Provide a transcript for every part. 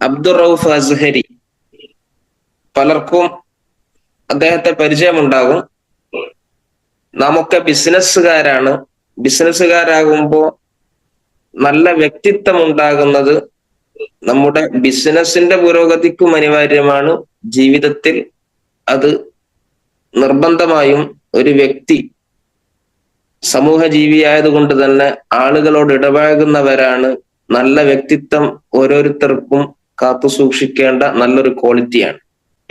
അബ്ദുർ റൌഫ് അസ്ഹരി. പലർക്കും അദ്ദേഹത്തെ പരിചയമുണ്ടാകും. നാമൊക്കെ ബിസിനസ്സുകാരാണ്. ബിസിനസ്സുകാരാകുമ്പോൾ നല്ല വ്യക്തിത്വം ഉണ്ടാകുന്നത് നമ്മുടെ ബിസിനസിന്റെ പുരോഗതിക്കും അനിവാര്യമാണ്. ജീവിതത്തിൽ അത് നിർബന്ധമായും ഒരു വ്യക്തി സമൂഹ ജീവിയായതുകൊണ്ട് തന്നെ ആളുകളോട് ഇടപഴകുന്നവരാണ്. നല്ല വ്യക്തിത്വം ഓരോരുത്തർക്കും കാത്തു സൂക്ഷിക്കേണ്ട നല്ലൊരു ക്വാളിറ്റിയാണ്.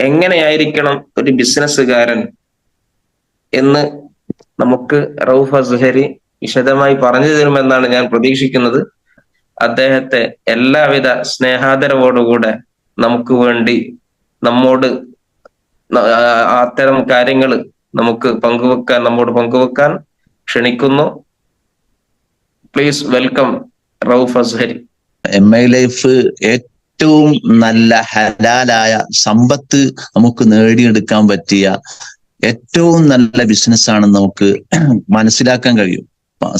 എങ്ങനെയായിരിക്കണം ഒരു ബിസിനസ്സുകാരൻ എന്ന് നമുക്ക് റൌഫ് അസ്ഹരി വിശദമായി പറഞ്ഞു തരുമെന്നാണ് ഞാൻ പ്രതീക്ഷിക്കുന്നത്. അദ്ദേഹത്തെ എല്ലാവിധ സ്നേഹാദരവോടുകൂടെ നമുക്ക് വേണ്ടി നമ്മോട് അത്തരം കാര്യങ്ങൾ നമ്മോട് പങ്കുവെക്കാൻ ക്ഷണിക്കുന്നു. Please welcome Rauf Azhari. MI life ഏറ്റവും നല്ല ഹലാലായ സമ്പത്ത് നമുക്ക് നേടിയെടുക്കാൻ പറ്റിയ ഏറ്റവും നല്ല ബിസിനസ് ആണെന്ന് നമുക്ക് മനസ്സിലാക്കാൻ കഴിയും.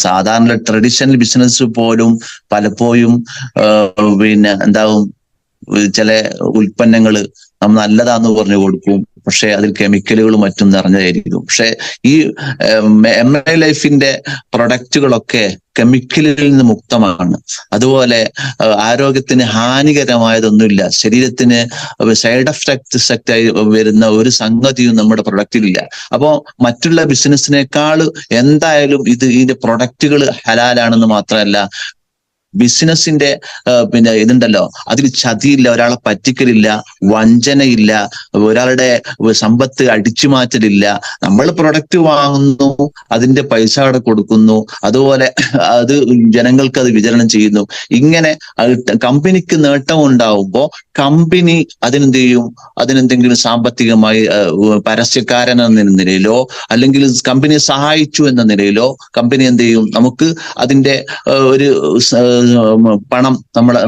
സാധാരണ ട്രഡീഷണൽ ബിസിനസ് പോലും പലപ്പോഴും എന്താവും, ചില ഉൽപ്പന്നങ്ങള് നമ്മൾ നല്ലതാന്ന് പറഞ്ഞു കൊടുക്കും, പക്ഷെ അതിൽ കെമിക്കലുകളും മറ്റും നിറഞ്ഞതായിരിക്കും. പക്ഷെ ഈ MI ലൈഫിന്റെ പ്രൊഡക്റ്റുകളൊക്കെ കെമിക്കലിൽ നിന്ന് മുക്തമാണ്. അതുപോലെ ആരോഗ്യത്തിന് ഹാനികരമായതൊന്നുമില്ല. ശരീരത്തിന് സൈഡ് എഫക്റ്റ് ആയി വരുന്ന ഒരു സംഗതിയും നമ്മുടെ പ്രൊഡക്റ്റിലില്ല. അപ്പോ മറ്റുള്ള ബിസിനസ്സിനേക്കാൾ എന്തായാലും ഇതിന്റെ പ്രൊഡക്റ്റുകൾ ഹലാലാണെന്ന് മാത്രമല്ല, ബിസിനസിന്റെ ഇതുണ്ടല്ലോ, അതിൽ ചതിയില്ല, ഒരാളെ പറ്റിക്കലില്ല, വഞ്ചനയില്ല, ഒരാളുടെ സമ്പത്ത് അടിച്ചു മാറ്റലില്ല. നമ്മൾ പ്രൊഡക്റ്റ് വാങ്ങുന്നു, അതിന്റെ പൈസ അവിടെ കൊടുക്കുന്നു, അതുപോലെ അത് ജനങ്ങൾക്ക് അത് വിതരണം ചെയ്യുന്നു. ഇങ്ങനെ കമ്പനിക്ക് നേട്ടം ഉണ്ടാവുമ്പോ കമ്പനി അതിനെന്ത് ചെയ്യും? അതിനെന്തെങ്കിലും സാമ്പത്തികമായി പരസ്യക്കാരൻ എന്ന നിലയിലോ അല്ലെങ്കിൽ കമ്പനിയെ സഹായിച്ചു എന്ന നിലയിലോ കമ്പനി എന്ത് ചെയ്യും? നമുക്ക് അതിന്റെ ഒരു പണം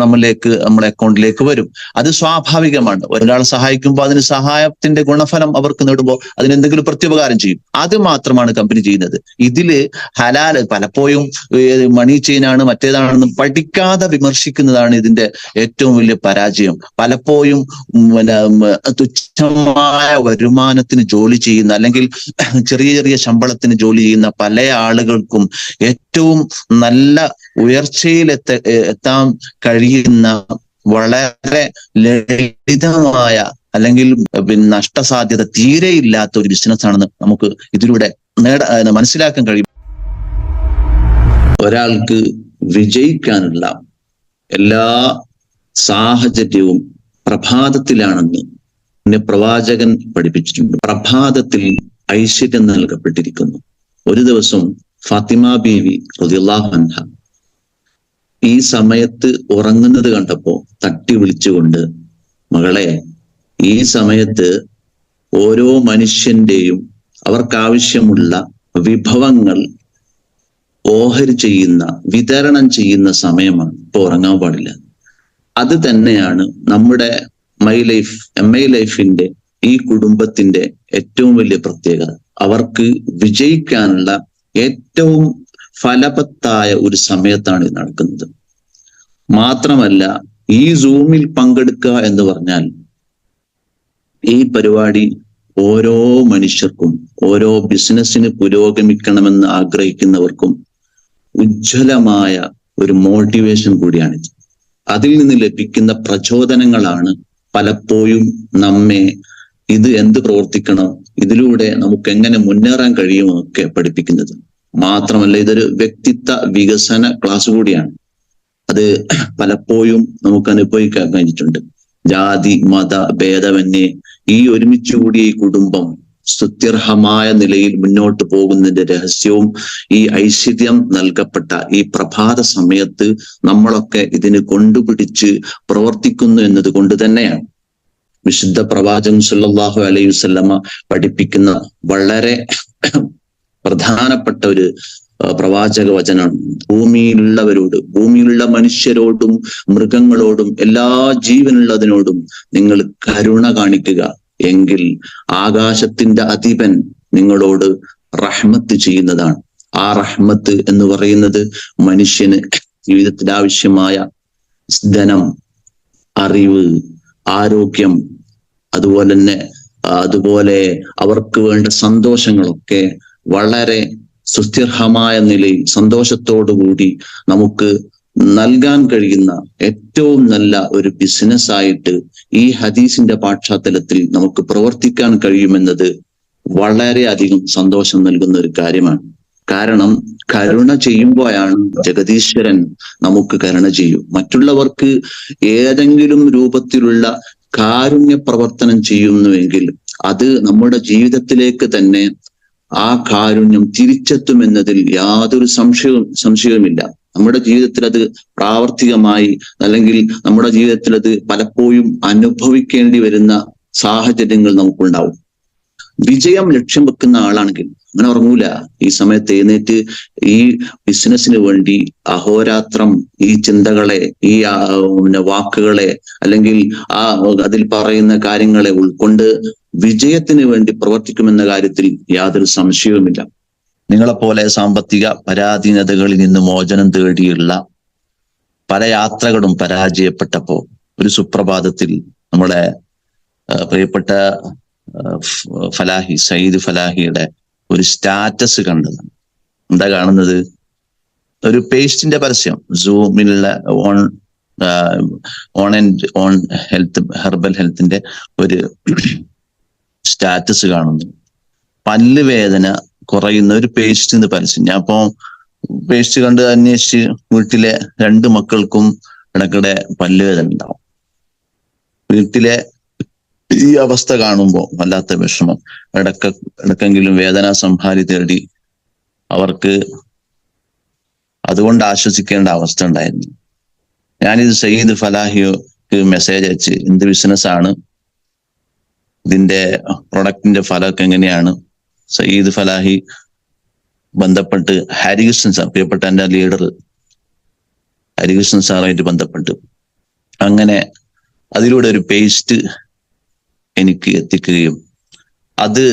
നമ്മുടെ അക്കൗണ്ടിലേക്ക് വരും. അത് സ്വാഭാവികമാണ്. ഒരാളെ സഹായിക്കുമ്പോൾ അതിന് സഹായത്തിന്റെ ഗുണഫലം അവർക്ക് നേടുമ്പോൾ അതിനെന്തെങ്കിലും പ്രത്യുപകാരം ചെയ്യും. അത് മാത്രമാണ് കമ്പനി ചെയ്യുന്നത്. ഇതില് ഹലാൽ പലപ്പോഴും മണി ചെയിനാണ് മറ്റേതാണെന്ന് പഠിക്കാതെ വിമർശിക്കുന്നതാണ് ഇതിന്റെ ഏറ്റവും വലിയ പരാജയം. പലപ്പോഴും തുച്ഛമായ വരുമാനത്തിന് ജോലി ചെയ്യുന്ന അല്ലെങ്കിൽ ചെറിയ ചെറിയ ശമ്പളത്തിന് ജോലി ചെയ്യുന്ന പല ആളുകൾക്കും ഏറ്റവും നല്ല ഉയർച്ചയിൽ എത്താൻ കഴിയുന്ന വളരെ ലളിതമായ അല്ലെങ്കിൽ നഷ്ടസാധ്യത തീരെ ഇല്ലാത്ത ഒരു ബിസിനസ് ആണെന്ന് നമുക്ക് ഇതിലൂടെ മനസ്സിലാക്കാൻ കഴിയും. ഒരാൾക്ക് വിജയിക്കാനുള്ള എല്ലാ സാഹചര്യവും പ്രഭാതത്തിലാണെന്ന് പ്രവാചകൻ പഠിപ്പിച്ചിട്ടുണ്ട്. പ്രഭാതത്തിൽ ഐശ്വര്യം നൽകപ്പെട്ടിരിക്കുന്നു. ഒരു ദിവസം ഫാത്തിമ ബീവി റളിയല്ലാഹു അൻഹ ഈ സമയത്ത് ഉറങ്ങുന്നത് കണ്ടപ്പോ തട്ടി വിളിച്ചുകൊണ്ട്, മകളെ, ഈ സമയത്ത് ഓരോ മനുഷ്യന്റെയും അവർക്കാവശ്യമുള്ള വിഭവങ്ങൾ ഓഹരി ചെയ്യുന്ന, വിതരണം ചെയ്യുന്ന സമയമാണ്. ഇപ്പൊ ഉറങ്ങാൻ പാടില്ല. അത് തന്നെയാണ് നമ്മുടെ MI ലൈഫിന്റെ ഈ കുടുംബത്തിന്റെ ഏറ്റവും വലിയ പ്രത്യേകത. അവർക്ക് വിജയിക്കാനുള്ള ഏറ്റവും ഫലവത്തായ ഒരു സമയത്താണ് ഇത് നടക്കുന്നത്. മാത്രമല്ല, ഈ സൂമിൽ പങ്കെടുക്കുക എന്ന് പറഞ്ഞാൽ ഈ പരിപാടി ഓരോ മനുഷ്യർക്കും, ഓരോ ബിസിനസ്സിന് പുരോഗമിക്കണമെന്ന് ആഗ്രഹിക്കുന്നവർക്കും ഉജ്ജ്വലമായ ഒരു മോട്ടിവേഷൻ കൂടിയാണിത്. അതിൽ നിന്ന് ലഭിക്കുന്ന പ്രചോദനങ്ങളാണ് പലപ്പോഴും നമ്മെ ഇത് എന്ത് പ്രവർത്തിക്കണം, ഇതിലൂടെ നമുക്ക് എങ്ങനെ മുന്നേറാൻ കഴിയുമെന്നൊക്കെ പഠിപ്പിക്കുന്നത്. മാത്രമല്ല, ഇതൊരു വ്യക്തിത്വ വികസന ക്ലാസ് കൂടിയാണ്. അത് പലപ്പോഴും നമുക്ക് അനുഭവിക്കാൻ കഴിഞ്ഞിട്ടുണ്ട്. ജാതി മത ഭേദമന്യേ ഈ ഒരുമിച്ച് കൂടിയ ഈ കുടുംബം സ്തുത്യർഹമായ നിലയിൽ മുന്നോട്ട് പോകുന്നതിന്റെ രഹസ്യവും ഈ ഐശ്വര്യം നൽകപ്പെട്ട ഈ പ്രഭാത സമയത്ത് നമ്മളൊക്കെ ഇതിന് കൊണ്ടുപിടിച്ച് പ്രവർത്തിക്കുന്നു എന്നത് കൊണ്ട് തന്നെയാണ്. വിശുദ്ധ പ്രവാചകൻ സല്ലല്ലാഹു അലൈഹി വസല്ലമ പഠിപ്പിക്കുന്ന വളരെ പ്രധാനപ്പെട്ട ഒരു പ്രവാചക വചനമാണ്. ഭൂമിയിലുള്ള മനുഷ്യരോടും മൃഗങ്ങളോടും എല്ലാ ജീവനുള്ളതിനോടും നിങ്ങൾ കരുണ കാണിക്കുക, എങ്കിൽ ആകാശത്തിന്റെ അധിപൻ നിങ്ങളോട് റഹ്മത്ത് ചെയ്യുന്നതാണ്. ആ റഹ്മത്ത് എന്ന് പറയുന്നത് മനുഷ്യന് ജീവിതത്തിൽ ആവശ്യമായ ധനം, അറിവ്, ആരോഗ്യം, അതുപോലെ അവർക്ക് വേണ്ട സന്തോഷങ്ങളൊക്കെ വളരെ സുസ്ഥിരമായ നിലയിൽ സന്തോഷത്തോടുകൂടി നമുക്ക് നൽകാൻ കഴിയുന്ന ഏറ്റവും നല്ല ഒരു ബിസിനസ് ആയിട്ട് ഈ ഹദീസിന്റെ പശ്ചാത്തലത്തിൽ നമുക്ക് പ്രവർത്തിക്കാൻ കഴിയുമെന്നത് വളരെയധികം സന്തോഷം നൽകുന്ന ഒരു കാര്യമാണ്. കാരണം കരുണ ചെയ്യുമ്പോഴാണ് ജഗദീശ്വരൻ നമുക്ക് കരുണ ചെയ്യും. മറ്റുള്ളവർക്ക് ഏതെങ്കിലും രൂപത്തിലുള്ള കാരുണ്യ പ്രവർത്തനം ചെയ്യുന്നുവെങ്കിൽ അത് നമ്മുടെ ജീവിതത്തിലേക്ക് തന്നെ ആ കാരുണ്യം തിരിച്ചെത്തുമെന്നതിൽ യാതൊരു സംശയവുമില്ല. നമ്മുടെ ജീവിതത്തിൽ അത് പ്രാവർത്തികമായി, അല്ലെങ്കിൽ നമ്മുടെ ജീവിതത്തിൽ അത് പലപ്പോഴും അനുഭവിക്കേണ്ടി വരുന്ന സാഹചര്യങ്ങൾ നമുക്കുണ്ടാവും. വിജയം ലക്ഷ്യം വെക്കുന്ന ആളാണെങ്കിൽ അങ്ങനെ ഉറങ്ങൂല. ഈ സമയത്ത് എഴുന്നേറ്റ് ഈ ബിസിനസ്സിന് വേണ്ടി അഹോരാത്രം ഈ ചിന്തകളെ, ഈ വാക്കുകളെ, അല്ലെങ്കിൽ അതിൽ പറയുന്ന കാര്യങ്ങളെ ഉൾക്കൊണ്ട് വിജയത്തിന് വേണ്ടി പ്രവർത്തിക്കുമെന്ന കാര്യത്തിൽ യാതൊരു സംശയവുമില്ല. നിങ്ങളെപ്പോലെ സാമ്പത്തിക പരാധീനതകളിൽ നിന്ന് മോചനം തേടിയുള്ള പല യാത്രകളും പരാജയപ്പെട്ടപ്പോ ഒരു സുപ്രഭാതത്തിൽ നമ്മളെ പ്രിയപ്പെട്ട സയ്യിദ് ഫലാഹിയുടെ ഒരു സ്റ്റാറ്റസ് കണ്ടതാണ്. എന്താ കാണുന്നത്? ഒരു പേസ്റ്റിന്റെ പരസ്യം, സൂമിലുള്ള ഓൺ ഹെൽത്ത്, ഹെർബൽ ഹെൽത്തിന്റെ ഒരു സ്റ്റാറ്റസ് കാണുന്നു. പല്ല് വേദന കുറയുന്ന ഒരു പേസ്റ്റിന്റെ പരസ്യം. ഞാൻ അപ്പോ പേസ്റ്റ് കണ്ട് അന്വേഷിച്ച് വീട്ടിലെ 2 മക്കൾക്കും ഇടയ്ക്കിടെ പല്ല് വേദന ഉണ്ടാവും. വീട്ടിലെ ഈ അവസ്ഥ കാണുമ്പോൾ വല്ലാത്ത വിഷമം. ഇടക്കെങ്കിലും വേദന സംഹാരി തേടി അവർക്ക് അതുകൊണ്ട് ആശ്വസിക്കേണ്ട അവസ്ഥ ഉണ്ടായിരുന്നു. ഞാനിത് സയ്യിദ് ഫലാഹിക്ക് മെസ്സേജ് അയച്ച്, എന്ത് ബിസിനസ്സാണ്, ഇതിന്റെ പ്രൊഡക്റ്റിന്റെ ഫലമൊക്കെ എങ്ങനെയാണ്? സയ്യിദ് ഫലാഹി ബന്ധപ്പെട്ട് ഹരികൃഷ്ണൻ സാർ, പ്രിയപ്പെട്ട എന്റെ ലീഡർ ഹരികൃഷ്ണൻ സാറുമായിട്ട് ബന്ധപ്പെട്ട് അങ്ങനെ അതിലൂടെ ഒരു പേസ്റ്റ് എനിക്ക് എത്തിക്കുകയും അത്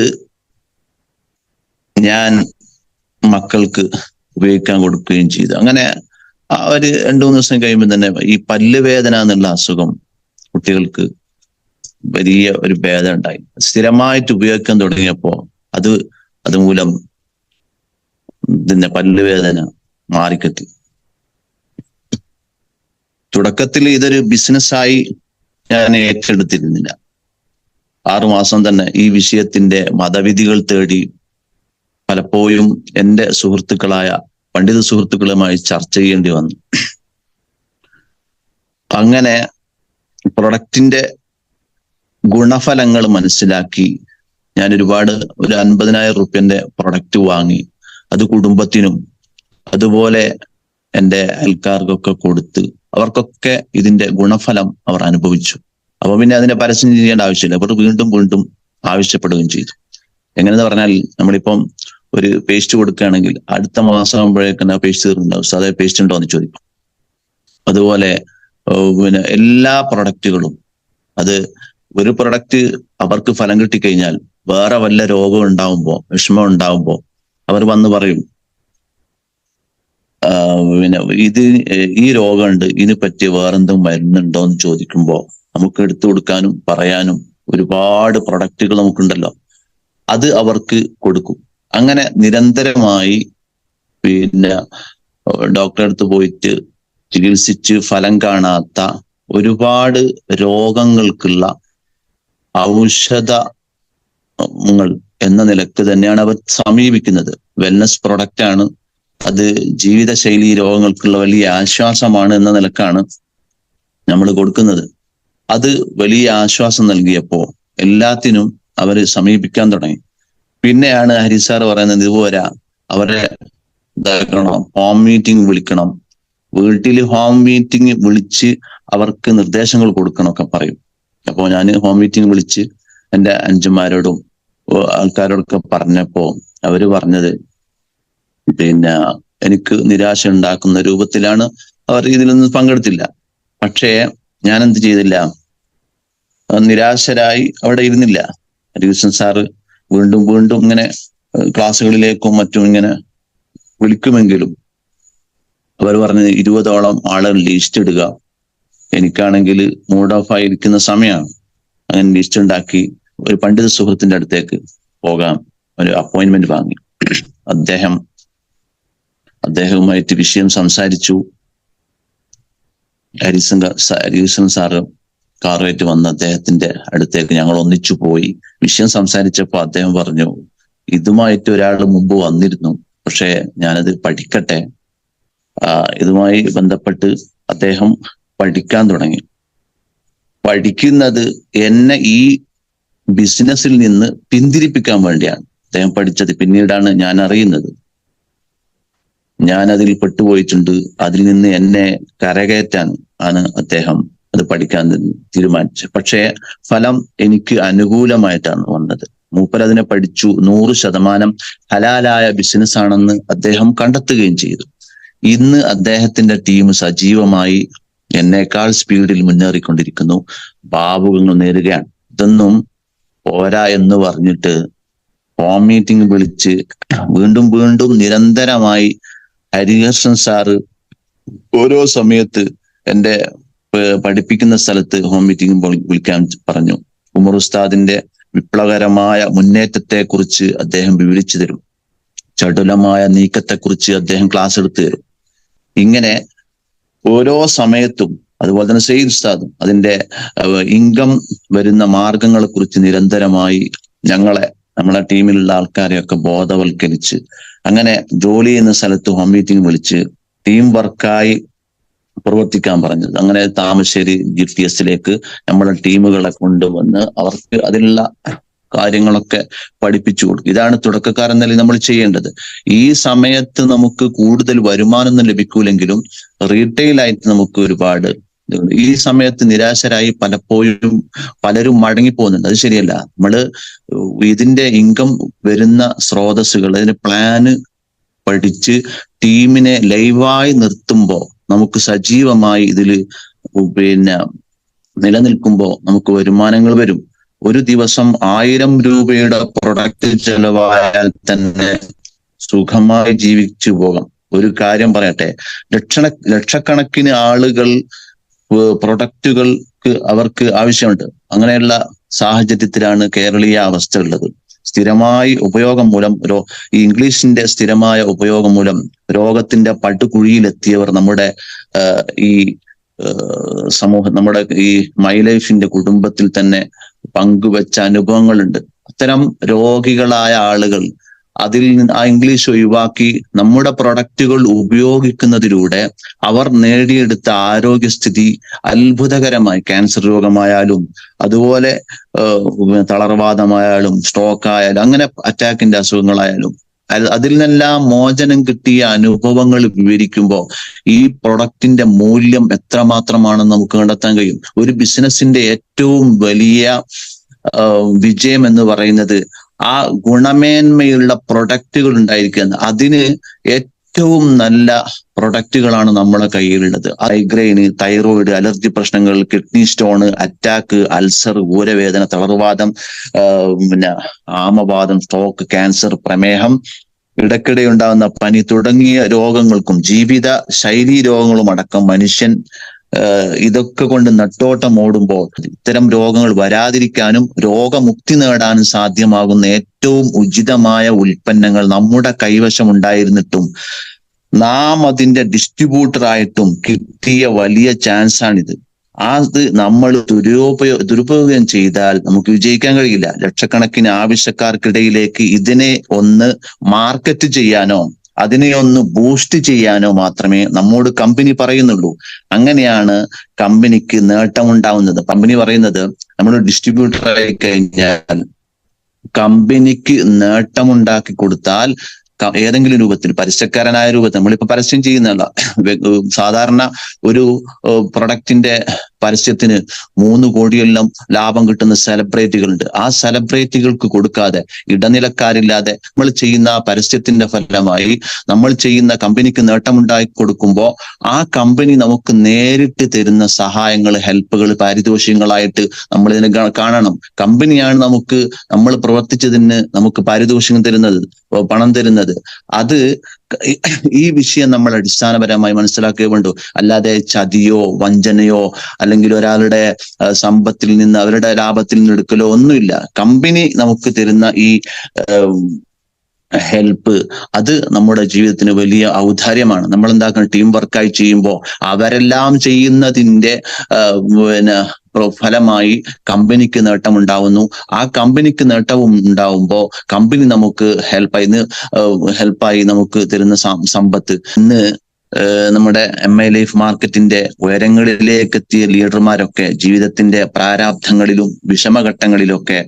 ഞാൻ മക്കൾക്ക് ഉപയോഗിക്കാൻ കൊടുക്കുകയും ചെയ്തു. അങ്ങനെ ഒരു 2-3 ദിവസം കഴിയുമ്പോൾ തന്നെ ഈ പല്ലുവേദന എന്നുള്ള അസുഖം കുട്ടികൾക്ക് വലിയ ഒരു ഭേദം ഉണ്ടായി. സ്ഥിരമായിട്ട് ഉപയോഗിക്കാൻ തുടങ്ങിയപ്പോ അതുമൂലം പല്ലുവേദന മാറിക്കിട്ടി. തുടക്കത്തിൽ ഇതൊരു ബിസിനസ്സായി ഞാൻ ഏറ്റെടുത്തിരുന്നില്ല. 6 മാസം തന്നെ ഈ വിഷയത്തിന്റെ മതവിധികൾ തേടി പലപ്പോഴും എൻ്റെ സുഹൃത്തുക്കളായ പണ്ഡിത സുഹൃത്തുക്കളുമായി ചർച്ച ചെയ്യേണ്ടി വന്നു. അങ്ങനെ പ്രൊഡക്റ്റിന്റെ ഗുണഫലങ്ങൾ മനസ്സിലാക്കി ഞാൻ ഒരു 50,000 റുപ്യന്റെ പ്രൊഡക്റ്റ് വാങ്ങി. അത് കുടുംബത്തിനും അതുപോലെ എൻ്റെ അയൽക്കാർക്കൊക്കെ കൊടുത്ത് അവർക്കൊക്കെ ഇതിന്റെ ഗുണഫലം അവർ അനുഭവിച്ചു. അപ്പൊ പിന്നെ അതിന്റെ പരസ്യം ചെയ്യേണ്ട ആവശ്യമില്ല. അവർ വീണ്ടും ആവശ്യപ്പെടുകയും ചെയ്തു. എങ്ങനെയെന്ന് പറഞ്ഞാൽ, നമ്മളിപ്പം ഒരു പേസ്റ്റ് കൊടുക്കുകയാണെങ്കിൽ അടുത്ത മാസം ആകുമ്പോഴേക്കും ആ പേസ്റ്റ് തീർന്നുണ്ടാവും. സാധാരണ പേസ്റ്റ് ഉണ്ടോ എന്ന് ചോദിക്കും. അതുപോലെ എല്ലാ പ്രൊഡക്റ്റുകളും, അത് ഒരു പ്രൊഡക്റ്റ് അവർക്ക് ഫലം കിട്ടിക്കഴിഞ്ഞാൽ വേറെ വല്ല രോഗം ഉണ്ടാവുമ്പോ, വിഷമം ഉണ്ടാവുമ്പോ അവർ വന്ന് പറയും, ഈ രോഗമുണ്ട്, ഇതിനെ പറ്റി വേറെന്തും മരുന്നുണ്ടോ എന്ന് ചോദിക്കുമ്പോ നമുക്ക് എടുത്തു കൊടുക്കാനും പറയാനും ഒരുപാട് പ്രൊഡക്റ്റുകൾ നമുക്കുണ്ടല്ലോ, അത് അവർക്ക് കൊടുക്കും. അങ്ങനെ നിരന്തരമായി ഡോക്ടറെ അടുത്ത് പോയിട്ട് ചികിത്സിച്ച് ഫലം കാണാത്ത ഒരുപാട് രോഗങ്ങൾക്കുള്ള ഔഷധങ്ങൾ എന്ന നിലക്ക് തന്നെയാണ് അവർ സമീപിക്കുന്നത്. വെൽനസ് പ്രൊഡക്റ്റ് ആണ് അത്, ജീവിതശൈലി രോഗങ്ങൾക്കുള്ള വലിയ ആശ്വാസമാണ് എന്ന നിലക്കാണ് നമ്മൾ കൊടുക്കുന്നത്. അത് വലിയ ആശ്വാസം നൽകിയപ്പോ എല്ലാത്തിനും അവര് സമീപിക്കാൻ തുടങ്ങി. പിന്നെയാണ് ഹരിസാർ പറയുന്നത്, ഇതുപോലെ അവരെ ഇതാക്കണം, ഹോം മീറ്റിംഗ് വിളിക്കണം, വീട്ടിൽ ഹോം മീറ്റിംഗ് വിളിച്ച് അവർക്ക് നിർദ്ദേശങ്ങൾ കൊടുക്കണമൊക്കെ പറയും. അപ്പോ ഞാൻ ഹോം മീറ്റിംഗ് വിളിച്ച് എൻ്റെ അഞ്ചന്മാരോടും ആൾക്കാരോടൊക്കെ പറഞ്ഞപ്പോ അവര് പറഞ്ഞത്, എനിക്ക് നിരാശ ഉണ്ടാക്കുന്ന രൂപത്തിലാണ്. അവർ ഇതിലൊന്നും പങ്കെടുത്തില്ല. പക്ഷേ ഞാൻ എന്ത് ചെയ്തില്ല, നിരാശരായി അവിടെ ഇരുന്നില്ല. ഹരികൃഷ്ണൻ സാറ് വീണ്ടും ഇങ്ങനെ ക്ലാസ്സുകളിലേക്കും മറ്റും ഇങ്ങനെ വിളിക്കുമെങ്കിലും അവർ പറഞ്ഞ് 20ഓളം ആളുകൾ ലിസ്റ്റ് ഇടുക, എനിക്കാണെങ്കിൽ മൂഡ് ഓഫ് ആയിരിക്കുന്ന സമയമാണ്. അങ്ങനെ ലിസ്റ്റ് ഉണ്ടാക്കി ഒരു പണ്ഡിത സുഹൃത്തിന്റെ അടുത്തേക്ക് പോകാം, ഒരു അപ്പോയിന്റ്മെന്റ് വാങ്ങി. അദ്ദേഹവുമായിട്ട് വിഷയം സംസാരിച്ചു. ഹരിസൻ സാറ് കാറുമായിട്ട് വന്ന് അദ്ദേഹത്തിന്റെ അടുത്തേക്ക് ഞങ്ങൾ ഒന്നിച്ചു പോയി. വിഷയം സംസാരിച്ചപ്പോൾ അദ്ദേഹം പറഞ്ഞു, ഇതുമായിട്ട് ഒരാൾ മുമ്പ് വന്നിരുന്നു, പക്ഷെ ഞാനത് പഠിക്കട്ടെ. ഇതുമായി ബന്ധപ്പെട്ട് അദ്ദേഹം പഠിക്കാൻ തുടങ്ങി. പഠിക്കുന്നത് എന്നെ ഈ ബിസിനസ്സിൽ നിന്ന് പിന്തിരിപ്പിക്കാൻ വേണ്ടിയാണ് അദ്ദേഹം പഠിച്ചത്. പിന്നീടാണ് ഞാൻ അറിയുന്നത്. ഞാൻ അതിൽ പെട്ടുപോയിട്ടുണ്ട്. അതിൽ നിന്ന് എന്നെ കരകയറ്റാൻ ആണ് അദ്ദേഹം അത് പഠിക്കാൻ തീരുമാനിച്ചത്. പക്ഷേ ഫലം എനിക്ക് അനുകൂലമായിട്ടാണ് വന്നത്. മൂപ്പരതിനെ പഠിച്ചു. 100% ഹലാലായ ബിസിനസ് ആണെന്ന് അദ്ദേഹം കണ്ടെത്തുകയും ചെയ്തു. ഇന്ന് അദ്ദേഹത്തിന്റെ ടീം സജീവമായി എന്നേക്കാൾ സ്പീഡിൽ മുന്നേറിക്കൊണ്ടിരിക്കുന്നു. ഭാവുകങ്ങൾ നേരുകയാണ്. ഇതൊന്നും പോരാ എന്ന് പറഞ്ഞിട്ട് ഹോം മീറ്റിംഗ് വിളിച്ച് വീണ്ടും വീണ്ടും നിരന്തരമായി ഹരികൃഷ്ണൻ സാറ് ഓരോ സമയത്ത് എന്റെ പഠിപ്പിക്കുന്ന സ്ഥലത്ത് ഹോം മീറ്റിംഗ് വിളിക്കാൻ പറഞ്ഞു. ഉമർ ഉസ്താദിന്റെ വിപ്ലവകരമായ മുന്നേറ്റത്തെ കുറിച്ച് അദ്ദേഹം വിവരിച്ചു തരും. ചടുലമായ നീക്കത്തെക്കുറിച്ച് അദ്ദേഹം ക്ലാസ് എടുത്തു തരും. ഇങ്ങനെ ഓരോ സമയത്തും, അതുപോലെ തന്നെ സയ്യിദ് ഉസ്താദും അതിന്റെ ഇൻകം വരുന്ന മാർഗങ്ങളെ കുറിച്ച് നിരന്തരമായി നമ്മളെ ടീമിലുള്ള ആൾക്കാരെയൊക്കെ ബോധവൽക്കരിച്ച്, അങ്ങനെ ജോലി ചെയ്യുന്ന സ്ഥലത്ത് ഹോം മീറ്റിംഗ് വിളിച്ച് ടീം വർക്കായി പ്രവർത്തിക്കാൻ പറഞ്ഞത്. അങ്ങനെ താമശ്ശേരി GTS-ലേക്ക് നമ്മളെ ടീമുകളെ കൊണ്ടുവന്ന് അവർക്ക് അതിലുള്ള കാര്യങ്ങളൊക്കെ പഠിപ്പിച്ചു കൊടുക്കും. ഇതാണ് തുടക്കക്കാരൻ നിലയിൽ നമ്മൾ ചെയ്യേണ്ടത്. ഈ സമയത്ത് നമുക്ക് കൂടുതൽ വരുമാനമൊന്നും ലഭിക്കൂലെങ്കിലും റീറ്റെയിൽ ആയിട്ട് നമുക്ക് ഒരുപാട് ഈ സമയത്ത് നിരാശരായി പലരും മടങ്ങിപ്പോകുന്നുണ്ട്. അത് ശരിയല്ല. ഇതിന്റെ ഇൻകം വരുന്ന സ്രോതസ്സുകൾ, അതിന്റെ പ്ലാന് പഠിച്ച് ടീമിനെ ലൈവായി നിർത്തുമ്പോൾ നമുക്ക് സജീവമായി ഇതിൽ നിലനിൽക്കുമ്പോൾ നമുക്ക് വരുമാനങ്ങൾ വരും. ഒരു ദിവസം 1000 രൂപയുടെ പ്രൊഡക്റ്റ് ചെലവായാൽ തന്നെ സുഖമായി ജീവിച്ചു പോകാം. ഒരു കാര്യം പറയട്ടെ, ലക്ഷക്കണക്കിന് ആളുകൾ പ്രൊഡക്റ്റുകൾക്ക് അവർക്ക് ആവശ്യമുണ്ട്. അങ്ങനെയുള്ള സാഹചര്യത്തിലാണ് കേരളീയ അവസ്ഥ ഉള്ളത്. സ്ഥിരമായി ഉപയോഗം മൂലം ഈ ഇംഗ്ലീഷിന്റെ സ്ഥിരമായ ഉപയോഗം മൂലം രോഗത്തിന്റെ പടുകുഴിയിലെത്തിയവർ നമ്മുടെ ഈ സമൂഹം, നമ്മുടെ ഈ മൈ ലൈഫിന്റെ കുടുംബത്തിൽ തന്നെ പങ്കുവെച്ച അനുഭവങ്ങളുണ്ട്. അത്തരം രോഗികളായ ആളുകൾ അതിൽ നിന്ന് ആ ഇംഗ്ലീഷ് ഒഴിവാക്കി നമ്മുടെ പ്രൊഡക്റ്റുകൾ ഉപയോഗിക്കുന്നതിലൂടെ അവർ നേടിയെടുത്ത ആരോഗ്യസ്ഥിതി അത്ഭുതകരമായി, ക്യാൻസർ രോഗമായാലും അതുപോലെ തളർവാദമായാലും സ്ട്രോക്ക് ആയാലും അങ്ങനെ അറ്റാക്കിന്റെ അസുഖങ്ങളായാലും അതിൽ നിന്നെല്ലാം മോചനം കിട്ടിയ അനുഭവങ്ങൾ വിവരിക്കുമ്പോൾ ഈ പ്രൊഡക്റ്റിന്റെ മൂല്യം എത്രമാത്രമാണെന്ന് നമുക്ക് കണ്ടെത്താൻ കഴിയും. ഒരു ബിസിനസിന്റെ ഏറ്റവും വലിയ വിജയം എന്ന് പറയുന്നത് ആ ഗുണമേന്മയുള്ള പ്രൊഡക്റ്റുകൾ ഉണ്ടായിരിക്കുന്നത്. അതിന് ഏറ്റവും നല്ല പ്രൊഡക്റ്റുകളാണ് നമ്മളെ കയ്യിലുള്ളത്. മൈഗ്രെയിന്, തൈറോയിഡ്, അലർജി പ്രശ്നങ്ങൾ, കിഡ്നി സ്റ്റോണ്, അറ്റാക്ക്, അൾസർ, ഊരവേദന, തളർവാദം, ആമവാദം, സ്ട്രോക്ക്, ക്യാൻസർ, പ്രമേഹം, ഇടയ്ക്കിടെ ഉണ്ടാകുന്ന പനി തുടങ്ങിയ രോഗങ്ങൾക്കും ജീവിത ശൈലി രോഗങ്ങളും അടക്കം മനുഷ്യൻ ഇതൊക്കെ കൊണ്ട് നെട്ടോട്ടം ഓടുമ്പോൾ ഇത്തരം രോഗങ്ങൾ വരാതിരിക്കാനും രോഗമുക്തി നേടാനും സാധ്യമാകുന്ന ഏറ്റവും ഉചിതമായ ഉൽപ്പന്നങ്ങൾ നമ്മുടെ കൈവശം ഉണ്ടായിരുന്നിട്ടും നാം അതിന്റെ ഡിസ്ട്രിബ്യൂട്ടറായിട്ടും കിട്ടിയ വലിയ ചാൻസാണിത്. അത് നമ്മൾ ദുരുപയോഗം ചെയ്താൽ നമുക്ക് വിജയിക്കാൻ കഴിയില്ല. ലക്ഷക്കണക്കിന് ആവശ്യക്കാർക്കിടയിലേക്ക് ഇതിനെ ഒന്ന് മാർക്കറ്റ് ചെയ്യാനോ അതിനെ ഒന്ന് ബൂസ്റ്റ് ചെയ്യാനോ മാത്രമേ നമ്മോട് കമ്പനി പറയുന്നുള്ളൂ. അങ്ങനെയാണ് കമ്പനിക്ക് നേട്ടമുണ്ടാവുന്നത്. കമ്പനി പറയുന്നത് നമ്മൾ ഡിസ്ട്രിബ്യൂട്ടറായി കഴിഞ്ഞാൽ കമ്പനിക്ക് നേട്ടമുണ്ടാക്കി കൊടുത്താൽ ഏതെങ്കിലും രൂപത്തിൽ, പരസ്യക്കാരനായ രൂപത്തിൽ, നമ്മളിപ്പോ പരസ്യം ചെയ്യുന്നതല്ല, സാധാരണ ഒരു പ്രൊഡക്റ്റിന്റെ പരസ്യത്തിന് 3 കോടിയെല്ലാം ലാഭം കിട്ടുന്ന സെലിബ്രിറ്റികളുണ്ട്. ആ സെലിബ്രിറ്റികൾക്ക് കൊടുക്കാതെ ഇടനിലക്കാരില്ലാതെ നമ്മൾ ചെയ്യുന്ന ആ പരസ്യത്തിന്റെ ഫലമായി നമ്മൾ ചെയ്യുന്ന കമ്പനിക്ക് നേട്ടമുണ്ടാക്കി കൊടുക്കുമ്പോൾ ആ കമ്പനി നമുക്ക് നേരിട്ട് തരുന്ന സഹായങ്ങൾ, ഹെൽപ്പുകൾ, പാരിതോഷികങ്ങളായിട്ട് നമ്മൾ ഇതിനെ കാണണം. കമ്പനിയാണ് നമ്മൾ പ്രവർത്തിച്ചതിന് നമുക്ക് പാരിതോഷികം തരുന്നത്. പണം തരുന്നത്. അത് ഈ വിഷയം നമ്മൾ അടിസ്ഥാനപരമായി മനസ്സിലാക്കിയേ വേണ്ടു. അല്ലാതെ ചതിയോ വഞ്ചനയോ അല്ലെങ്കിൽ ഒരാളുടെ സമ്പത്തിൽ നിന്ന് അവരുടെ ലാഭത്തിൽ നിന്ന് എടുക്കലോ ഒന്നുമില്ല. കമ്പനി നമുക്ക് തരുന്ന ഈ ഹെൽപ്പ് അത് നമ്മുടെ ജീവിതത്തിന് വലിയ ഔദാര്യമാണ്. നമ്മൾ എന്താക്കണം, ടീം വർക്കായി ചെയ്യുമ്പോൾ അവരെല്ലാം ചെയ്യുന്നതിന്റെ ഫലമായി കമ്പനിക്ക് നേട്ടം ഉണ്ടാവുന്നു. ആ കമ്പനിക്ക് നേട്ടവും ഉണ്ടാവുമ്പോൾ കമ്പനി നമുക്ക് ഹെൽപ്പായി നമുക്ക് തരുന്ന സമ്പത്ത്. ഇന്ന് നമ്മുടെ MI ലൈഫ് മാർക്കറ്റിന്റെ ഉയരങ്ങളിലേക്ക് എത്തിയ ലീഡർമാരൊക്കെ ജീവിതത്തിന്റെ പ്രാരാബ്ധങ്ങളിലും വിഷമഘട്ടങ്ങളിലൊക്കെ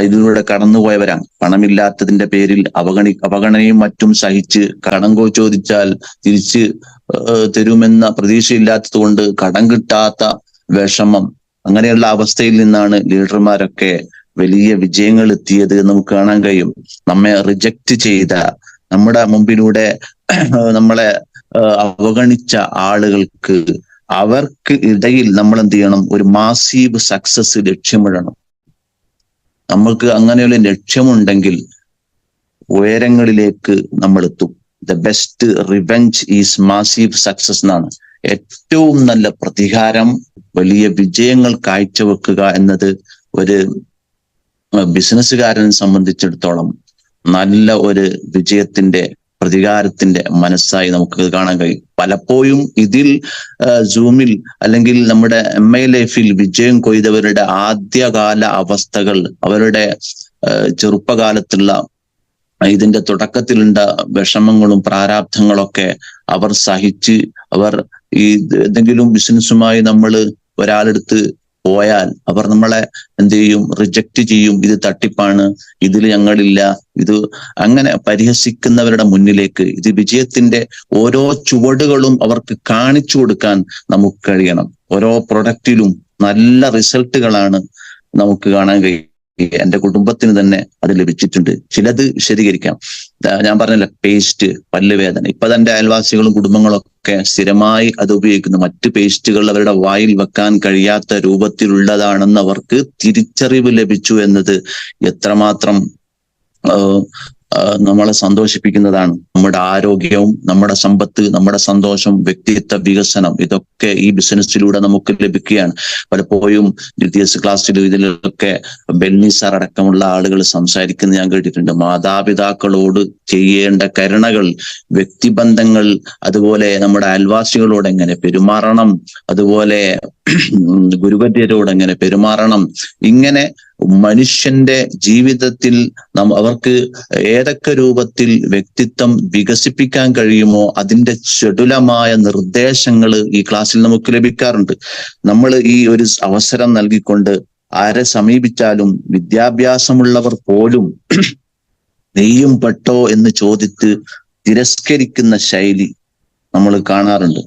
ഇതിലൂടെ കടന്നുപോയവരാണ്. പണമില്ലാത്തതിന്റെ പേരിൽ അവഗണനയും മറ്റും സഹിച്ച് കടം ചോദിച്ചാൽ തിരിച്ച് തരുമെന്ന പ്രതീക്ഷയില്ലാത്തത് കൊണ്ട് കടം കിട്ടാത്ത വിഷമം, അങ്ങനെയുള്ള അവസ്ഥയിൽ നിന്നാണ് ലീഡർമാരൊക്കെ വലിയ വിജയങ്ങൾ എത്തിയത് നമുക്ക് കാണാൻ കഴിയും. നമ്മെ റിജക്റ്റ് ചെയ്ത, നമ്മുടെ മുമ്പിലൂടെ നമ്മളെ അവഗണിച്ച ആളുകൾക്ക്, അവർക്ക് ഇടയിൽ നമ്മൾ എന്ത് ചെയ്യണം, ഒരു മാസീവ് സക്സസ് ലക്ഷ്യമിടണം. നമുക്ക് അങ്ങനെയുള്ള ലക്ഷ്യമുണ്ടെങ്കിൽ ഉയരങ്ങളിലേക്ക് നമ്മൾ എത്തും. The best revenge is massive success എന്നാണ്. ഏറ്റവും നല്ല പ്രതികാരം വലിയ വിജയങ്ങൾ കാഴ്ചവെക്കുക എന്നത് ഒരു ബിസിനസ്സുകാരനെ സംബന്ധിച്ചിടത്തോളം നല്ല ഒരു വിജയത്തിന്റെ പ്രതികാരത്തിന്റെ മനസ്സായി നമുക്ക് കാണാൻ കഴിയും. പലപ്പോഴും ഇതിൽ സൂമിൽ അല്ലെങ്കിൽ നമ്മുടെ MI ലൈഫിൽ വിജയം കൊയ്തവരുടെ ആദ്യകാല അവസ്ഥകൾ, അവരുടെ ചെറുപ്പകാലത്തുള്ള ഇതിന്റെ തുടക്കത്തിലുണ്ട വിഷമങ്ങളും പ്രാരാബ്ധങ്ങളൊക്കെ അവർ സഹിച്ച്, അവർ ഈ എന്തെങ്കിലും ബിസിനസ്സുമായി നമ്മൾ ഒരാളെടുത്ത് പോയാൽ അവർ നമ്മളെ എന്ത് ചെയ്യും, റിജക്റ്റ് ചെയ്യും. ഇത് തട്ടിപ്പാണ്, ഇതിൽ ഞങ്ങളില്ല, ഇത് അങ്ങനെ പരിഹസിക്കുന്നവരുടെ മുന്നിലേക്ക് ഇത് വിജയത്തിന്റെ ഓരോ ചുവടുകളും അവർക്ക് കാണിച്ചു കൊടുക്കാൻ നമുക്ക് കഴിയണം. ഓരോ പ്രൊഡക്റ്റിലും നല്ല റിസൾട്ടുകളാണ് നമുക്ക് കാണാൻ കഴിയും. എന്റെ കുടുംബത്തിന് തന്നെ അത് ലഭിച്ചിട്ടുണ്ട്. ചിലത് വിശദീകരിക്കാം. ഞാൻ പറഞ്ഞില്ല, പേസ്റ്റ്, പല്ലുവേദന. ഇപ്പൊ എന്റെ അയൽവാസികളും കുടുംബങ്ങളൊക്കെ സ്ഥിരമായി അത് ഉപയോഗിക്കുന്നു. മറ്റ് പേസ്റ്റുകൾ അവരുടെ വായിൽ വെക്കാൻ കഴിയാത്ത രൂപത്തിലുള്ളതാണെന്ന് അവർക്ക് തിരിച്ചറിവ് ലഭിച്ചു എന്നത് എത്രമാത്രം നമ്മളെ സന്തോഷിപ്പിക്കുന്നതാണ്. നമ്മുടെ ആരോഗ്യവും നമ്മുടെ സമ്പത്ത്, നമ്മുടെ സന്തോഷം, വ്യക്തിത്വ വികസനം, ഇതൊക്കെ ഈ ബിസിനസ്സിലൂടെ നമുക്ക് ലഭിക്കുകയാണ്. പലപ്പോഴും DTS ക്ലാസ്സിൽ ഇതിലൊക്കെ ബെന്നി സാർ അടക്കമുള്ള ആളുകൾ സംസാരിക്കുന്നത് ഞാൻ കേട്ടിട്ടുണ്ട്. മാതാപിതാക്കളോട് ചെയ്യേണ്ട കരുണകൾ, വ്യക്തിബന്ധങ്ങൾ, അതുപോലെ നമ്മുടെ അയൽവാസികളോട് എങ്ങനെ പെരുമാറണം, അതുപോലെ ഗുരുവര്യരോട് എങ്ങനെ പെരുമാറണം, ഇങ്ങനെ മനുഷ്യന്റെ ജീവിതത്തിൽ അവർക്ക് ഏതൊക്കെ രൂപത്തിൽ വ്യക്തിത്വം വികസിപ്പിക്കാൻ കഴിയുമോ അതിന്റെ ചടുലമായ നിർദ്ദേശങ്ങൾ ഈ ക്ലാസ്സിൽ നമുക്ക് ലഭിക്കാറുണ്ട്. നമ്മൾ ഈ ഒരു അവസരം നൽകിക്കൊണ്ട് ആരെ സമീപിച്ചാലും വിദ്യാഭ്യാസമുള്ളവർ പോലും നെയ്യും പെട്ടോ എന്ന് ചോദിച്ച് തിരസ്കരിക്കുന്ന ശൈലി നമ്മൾ കാണാറുണ്ട്.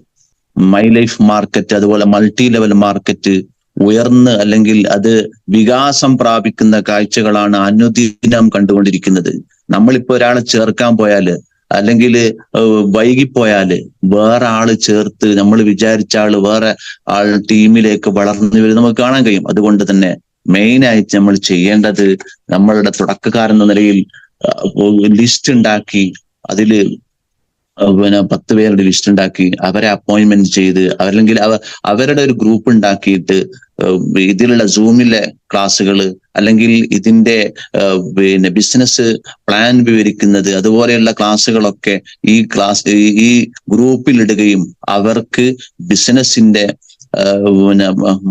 MI ലൈഫ് മാർക്കറ്റ്, അതുപോലെ മൾട്ടി ലെവൽ മാർക്കറ്റ് ഉയർന്ന് അല്ലെങ്കിൽ അത് വികാസം പ്രാപിക്കുന്ന കാഴ്ചകളാണ് അനുദിനം കണ്ടുകൊണ്ടിരിക്കുന്നത്. നമ്മളിപ്പോ ഒരാളെ ചേർക്കാൻ പോയാല് അല്ലെങ്കിൽ വൈകിപ്പോയാല് വേറെ ആള് ചേർത്ത് നമ്മൾ വിചാരിച്ച ആള് വേറെ ആൾ ടീമിലേക്ക് വളർന്നു വരും നമുക്ക് കാണാൻ കഴിയും. അതുകൊണ്ട് തന്നെ മെയിനായിട്ട് നമ്മൾ ചെയ്യേണ്ടത്, നമ്മളുടെ തുടക്കക്കാരെന്ന നിലയിൽ ലിസ്റ്റ് ഉണ്ടാക്കി അതില് 10 പേരുടെ ലിസ്റ്റ് ഉണ്ടാക്കി അവരെ അപ്പോയിന്റ്മെന്റ് ചെയ്ത്, അല്ലെങ്കിൽ അവരുടെ ഒരു ഗ്രൂപ്പ് ഉണ്ടാക്കിയിട്ട് ഇതിലുള്ള സൂമിലെ ക്ലാസ്സുകൾ അല്ലെങ്കിൽ ഇതിന്റെ ബിസിനസ് പ്ലാൻ വിവരിക്കുന്നത്, അതുപോലെയുള്ള ക്ലാസ്സുകളൊക്കെ ഈ ഗ്രൂപ്പിലിടുകയും അവർക്ക് ബിസിനസിന്റെ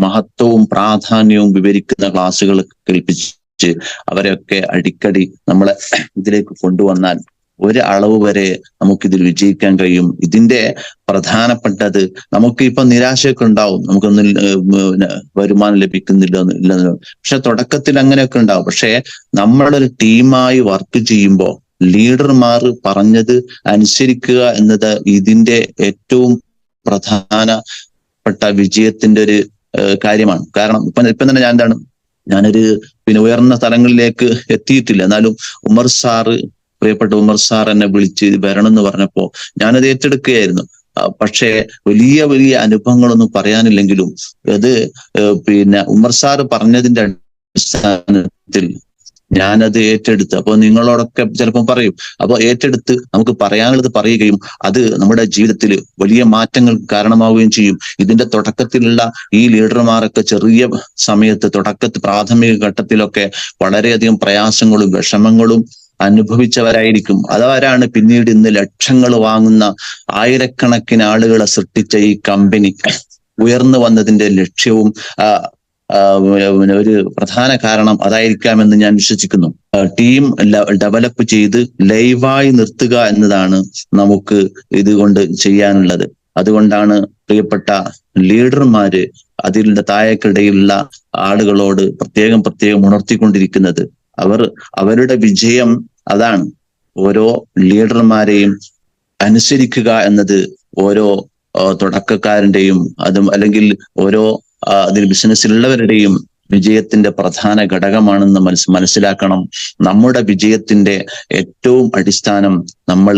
മഹത്വവും പ്രാധാന്യവും വിവരിക്കുന്ന ക്ലാസ്സുകൾ കേൾപ്പിച്ച് അവരെയൊക്കെ അടിക്കടി നമ്മളെ ഇതിലേക്ക് കൊണ്ടുവന്നാൽ ഒരു അളവ് വരെ നമുക്കിതിൽ വിജയിക്കാൻ കഴിയും. ഇതിന്റെ പ്രധാനപ്പെട്ടത്, നമുക്ക് ഇപ്പൊ നിരാശയൊക്കെ ഉണ്ടാവും, നമുക്കൊന്നും വരുമാനം ലഭിക്കുന്നില്ല ഇല്ലെന്ന്. പക്ഷെ തുടക്കത്തിൽ അങ്ങനെയൊക്കെ ഉണ്ടാവും. പക്ഷെ നമ്മളൊരു ടീമായി വർക്ക് ചെയ്യുമ്പോൾ ലീഡർമാർ പറഞ്ഞത് അനുസരിക്കുക എന്നത് ഇതിന്റെ ഏറ്റവും പ്രധാനപ്പെട്ട വിജയത്തിന്റെ ഒരു കാര്യമാണ്. കാരണം ഇപ്പൊ തന്നെ ഞാനൊരു ഉയർന്ന സ്ഥലങ്ങളിലേക്ക് എത്തിയിട്ടില്ല, എന്നാലും പ്രിയപ്പെട്ട ഉമർ സാർ എന്നെ വിളിച്ച് വരണം എന്ന് പറഞ്ഞപ്പോ ഞാനത് ഏറ്റെടുക്കുകയായിരുന്നു. പക്ഷേ വലിയ വലിയ അനുഭവങ്ങളൊന്നും പറയാനില്ലെങ്കിലും അത് ഉമർ സാർ പറഞ്ഞതിന്റെ അടിസ്ഥാനത്തിൽ ഞാനത് ഏറ്റെടുത്ത്, അപ്പോൾ നിങ്ങളോടൊക്കെ ചിലപ്പോൾ പറയും, അപ്പോൾ ഏറ്റെടുത്ത് നമുക്ക് പറയാനുള്ളത് പറയുകയും അത് നമ്മുടെ ജീവിതത്തിൽ വലിയ മാറ്റങ്ങൾക്ക് കാരണമാവുകയും ചെയ്യും. ഇതിന്റെ തുടക്കത്തിലുള്ള ഈ ലീഡർമാരൊക്കെ ചെറിയ സമയത്ത് പ്രാഥമിക ഘട്ടത്തിലൊക്കെ വളരെയധികം പ്രയാസങ്ങളും വിഷമങ്ങളും അനുഭവിച്ചവരായിരിക്കും. അതവരാണ് പിന്നീട് ഇന്ന് ലക്ഷങ്ങൾ വാങ്ങുന്ന ആയിരക്കണക്കിന് ആളുകളെ സൃഷ്ടിച്ച ഈ കമ്പനി ഉയർന്നു വന്നതിന്റെ ലക്ഷ്യവും ഒരു പ്രധാന കാരണം അതായിരിക്കാമെന്ന് ഞാൻ വിശ്വസിക്കുന്നു. ടീം ഡെവലപ്പ് ചെയ്ത് ലൈവായി നിർത്തുക എന്നതാണ് നമുക്ക് ഇതുകൊണ്ട് ചെയ്യാനുള്ളത്. അതുകൊണ്ടാണ് പ്രിയപ്പെട്ട ലീഡർമാര് അതിന്റെ താഴേക്കിടയിലുള്ള ആളുകളോട് പ്രത്യേകം ഉണർത്തിക്കൊണ്ടിരിക്കുന്നത്. അവരുടെ വിജയം അതാണ്. ഓരോ ലീഡർമാരെയും അനുസരിക്കുക എന്നത് ഓരോ തുടക്കക്കാരന്റെയും അല്ലെങ്കിൽ ഓരോ അതിൽ ബിസിനസ്സിലുള്ളവരുടെയും വിജയത്തിന്റെ പ്രധാന ഘടകമാണെന്ന് മനസ്സിലാക്കണം. നമ്മുടെ വിജയത്തിന്റെ ഏറ്റവും അടിസ്ഥാനം നമ്മൾ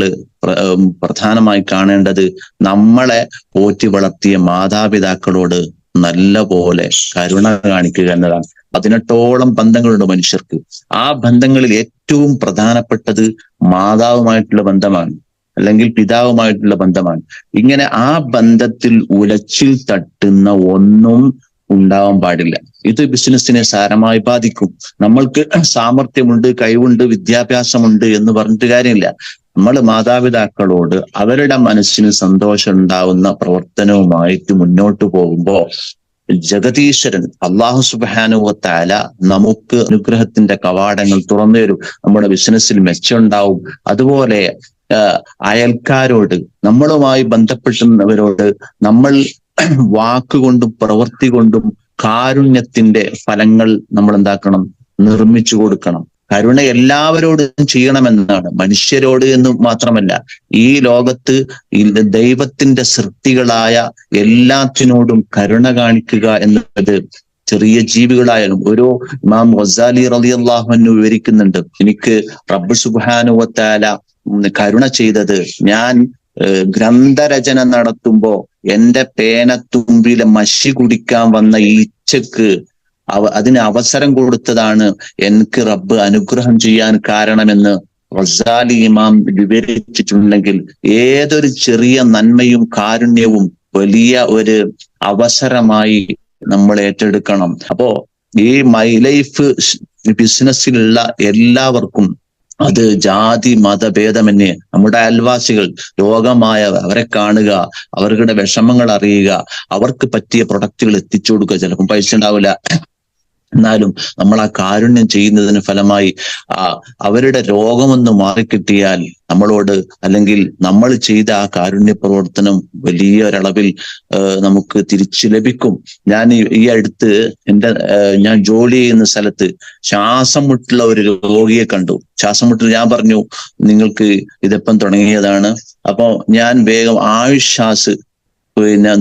പ്രധാനമായി കാണേണ്ടത് നമ്മളെ പോറ്റി വളർത്തിയ മാതാപിതാക്കളോട് നല്ല പോലെ കരുണ കാണിക്കുക എന്നതാണ്. 18ഓളം ബന്ധങ്ങളുണ്ട് മനുഷ്യർക്ക്. ആ ബന്ധങ്ങളിൽ ഏറ്റവും പ്രധാനപ്പെട്ടത് മാതാവുമായിട്ടുള്ള ബന്ധമാണ്, അല്ലെങ്കിൽ പിതാവുമായിട്ടുള്ള ബന്ധമാണ്. ഇങ്ങനെ ആ ബന്ധത്തിൽ ഉലച്ചിൽ തട്ടുന്ന ഒന്നും ഉണ്ടാവാൻ പാടില്ല. ഇത് ബിസിനസ്സിനെ സാരമായി ബാധിക്കും. നമ്മൾക്ക് സാമർഥ്യമുണ്ട്, കഴിവുണ്ട്, വിദ്യാഭ്യാസമുണ്ട് എന്ന് പറഞ്ഞിട്ട് കാര്യമില്ല. നമ്മൾ മാതാപിതാക്കളോട് അവരുടെ മനസ്സിന് സന്തോഷം ഉണ്ടാവുന്ന പ്രവർത്തനവുമായിട്ട് മുന്നോട്ട് പോകുമ്പോൾ ജഗതീശ്വരൻ അല്ലാഹു സുബ്ഹാനഹു വ തആല നമുക്ക് അനുഗ്രഹത്തിന്റെ കവാടങ്ങൾ തുറന്നു തരും. നമ്മുടെ ബിസിനസ്സിൽ മെച്ചമുണ്ടാവും. അതുപോലെ അയൽക്കാരോട്, നമ്മളുമായി ബന്ധപ്പെടുന്നവരോട് നമ്മൾ വാക്കുകൊണ്ടും പ്രവൃത്തി കൊണ്ടും കാരുണ്യത്തിന്റെ ഫലങ്ങൾ നമ്മൾ എന്താക്കണം, നിർമ്മിച്ചു കൊടുക്കണം. കരുണ എല്ലാവരോടും ചെയ്യണമെന്നാണ്, മനുഷ്യരോട് എന്ന് മാത്രമല്ല. ഈ ലോകത്ത് ദൈവത്തിന്റെ സൃഷ്ടികളായ എല്ലാത്തിനോടും കരുണ കാണിക്കുക എന്നത് ചെറിയ ജീവികളായാലും. ഒരു ഇമാം ഗസാലി റളിയല്ലാഹു അൻഹു വിവരിക്കുന്നുണ്ട്, എനിക്ക് റബ്ബ് സുബ്ഹാനഹു വ തആല കരുണ ചെയ്തത്, ഞാൻ ഗ്രന്ഥരചന നടത്തുമ്പോ എന്റെ പേനത്തുമ്പിലെ മഷി കുടിക്കാൻ വന്ന ഈച്ചക്ക് അതിന് അവസരം കൊടുത്തതാണ് എനിക്ക് റബ്ബ് അനുഗ്രഹം ചെയ്യാൻ കാരണമെന്ന് ഗസാലി ഇമാം വിവരിച്ചിട്ടുണ്ടെങ്കിൽ, ഏതൊരു ചെറിയ നന്മയും കാരുണ്യവും വലിയ ഒരു അവസരമായി നമ്മൾ ഏറ്റെടുക്കണം. അപ്പോ ഈ മൈ ലൈഫ് ബിസിനസ്സിലുള്ള എല്ലാവർക്കും, അത് ജാതി മതഭേദമന്യേ നമ്മുടെ അയൽവാസികൾ, രോഗമായ അവരെ കാണുക, അവരുടെ വിഷമങ്ങൾ അറിയുക, അവർക്ക് പറ്റിയ പ്രൊഡക്റ്റുകൾ എത്തിച്ചു കൊടുക്കുക. ചിലപ്പം പൈസ ഉണ്ടാവില്ല, എന്നാലും നമ്മൾ ആ കാരുണ്യം ചെയ്യുന്നതിന് ഫലമായി അവരുടെ രോഗമൊന്ന് മാറിക്കിട്ടിയാൽ നമ്മളോട്, അല്ലെങ്കിൽ നമ്മൾ ചെയ്ത ആ കാരുണ്യ പ്രവർത്തനം വലിയ ഒരളവിൽ നമുക്ക് തിരിച്ചു ലഭിക്കും. ഞാൻ ഈ അടുത്ത് ഞാൻ ജോലി ചെയ്യുന്ന സ്ഥലത്ത് ശ്വാസം മുട്ടുള്ള ഒരു രോഗിയെ കണ്ടു. ശ്വാസം മുട്ടിൽ ഞാൻ പറഞ്ഞു, നിങ്ങൾക്ക് ഇതെപ്പം തുടങ്ങിയതാണ്? അപ്പൊ ഞാൻ വേഗം ആയുഷാസ്